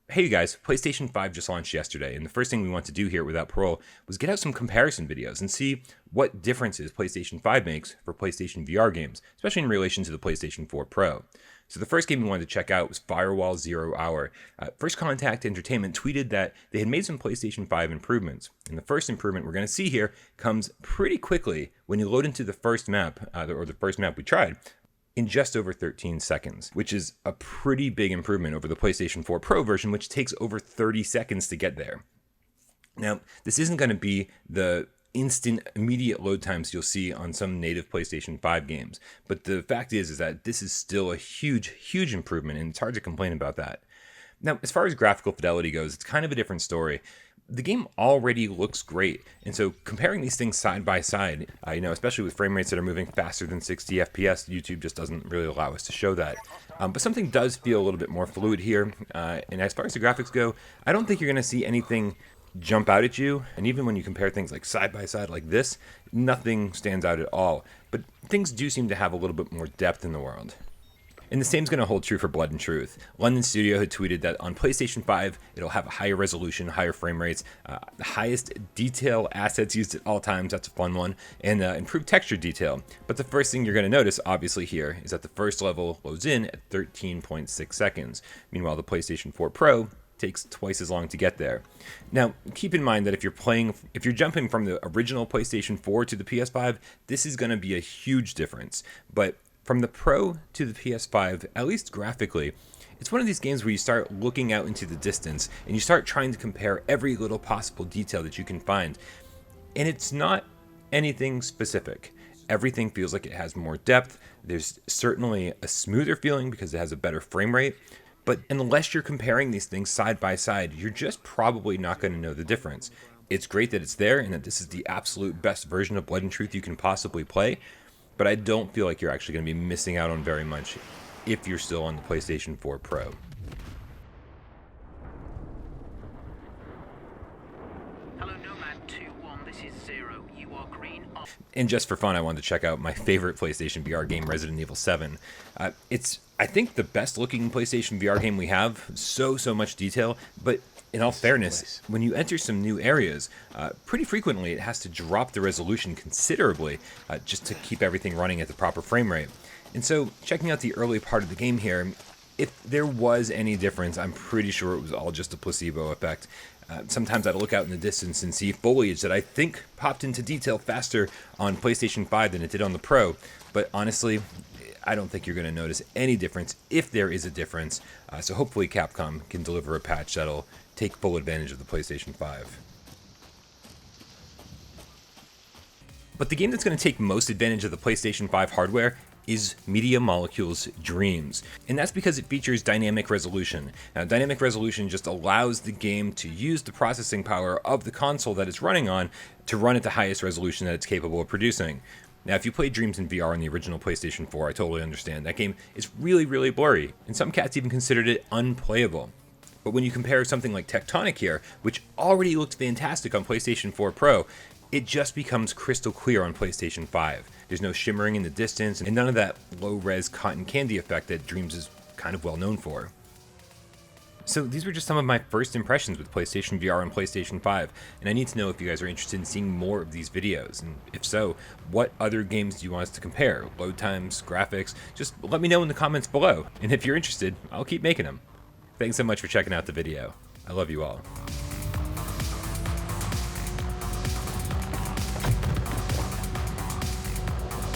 Hey you guys, PlayStation 5 just launched yesterday, and the first thing we want to do here without Parole was get out some comparison videos and see what differences PlayStation 5 makes for PlayStation VR games, especially in relation to the PlayStation 4 Pro. So the first game we wanted to check out was FIREWALL 0 Hour. First Contact Entertainment tweeted that they had made some PlayStation 5 improvements, and the first improvement we're going to see here comes pretty quickly when you load into the first map, or the first map we tried, in just over 13 seconds, which is a pretty big improvement over the PlayStation 4 Pro version, which takes over 30 seconds to get there. Now, this isn't going to be the instant, immediate load times you'll see on some native PlayStation 5 games, but the fact is that this is still a huge improvement, and it's hard to complain about that. Now, as far as graphical fidelity goes, it's kind of a different story. The game already looks great, and so comparing these things side by side, especially with frame rates that are moving faster than 60 FPS, YouTube just doesn't really allow us to show that. But something does feel a little bit more fluid here, and as far as the graphics go, I don't think you're going to see anything jump out at you, and even when you compare things like side by side like this, nothing stands out at all, but things do seem to have a little bit more depth in the world. And the same is going to hold true for Blood and Truth. London Studio had tweeted that on PlayStation 5, it'll have a higher resolution, higher frame rates, the highest detail assets used at all times, that's a fun one, and improved texture detail. But the first thing you're going to notice, obviously here, is that the first level loads in at 13.6 seconds. Meanwhile, the PlayStation 4 Pro takes twice as long to get there. Now, keep in mind that if you're jumping from the original PlayStation 4 to the PS5, this is going to be a huge difference. But from the Pro to the PS5, at least graphically, it's one of these games where you start looking out into the distance and you start trying to compare every little possible detail that you can find. And it's not anything specific. Everything feels like it has more depth. There's certainly a smoother feeling because it has a better frame rate. But unless you're comparing these things side by side, you're just probably not going to know the difference. It's great that it's there and that this is the absolute best version of Blood and Truth you can possibly play, but I don't feel like you're actually going to be missing out on very much if you're still on the PlayStation 4 Pro. Hello, Nomad 2-1, this is Zero. You are green. And just for fun, I wanted to check out my favorite PlayStation VR game, Resident Evil 7. It's, I think, the best looking PlayStation VR game we have. So much detail, but in all fairness, when you enter some new areas, pretty frequently it has to drop the resolution considerably just to keep everything running at the proper frame rate. And so, checking out the early part of the game here, if there was any difference, I'm pretty sure it was all just a placebo effect. Sometimes I'd look out in the distance and see foliage that I think popped into detail faster on PlayStation 5 than it did on the Pro, but honestly, I don't think you're going to notice any difference if there is a difference, so hopefully Capcom can deliver a patch that'll take full advantage of the PlayStation 5. But the game that's going to take most advantage of the PlayStation 5 hardware is Media Molecule's Dreams, and that's because it features dynamic resolution. Now, dynamic resolution just allows the game to use the processing power of the console that it's running on to run at the highest resolution that it's capable of producing. Now, if you played Dreams in VR on the original PlayStation 4, I totally understand. That game is really blurry, and some cats even considered it unplayable. But when you compare something like Tectonic here, which already looked fantastic on PlayStation 4 Pro, it just becomes crystal clear on PlayStation 5. There's no shimmering in the distance, and none of that low-res cotton candy effect that Dreams is kind of well known for. So these were just some of my first impressions with PlayStation VR and PlayStation 5, and I need to know if you guys are interested in seeing more of these videos, and if so, what other games do you want us to compare? Load times, graphics? Just let me know in the comments below, and if you're interested, I'll keep making them. Thanks so much for checking out the video. I love you all.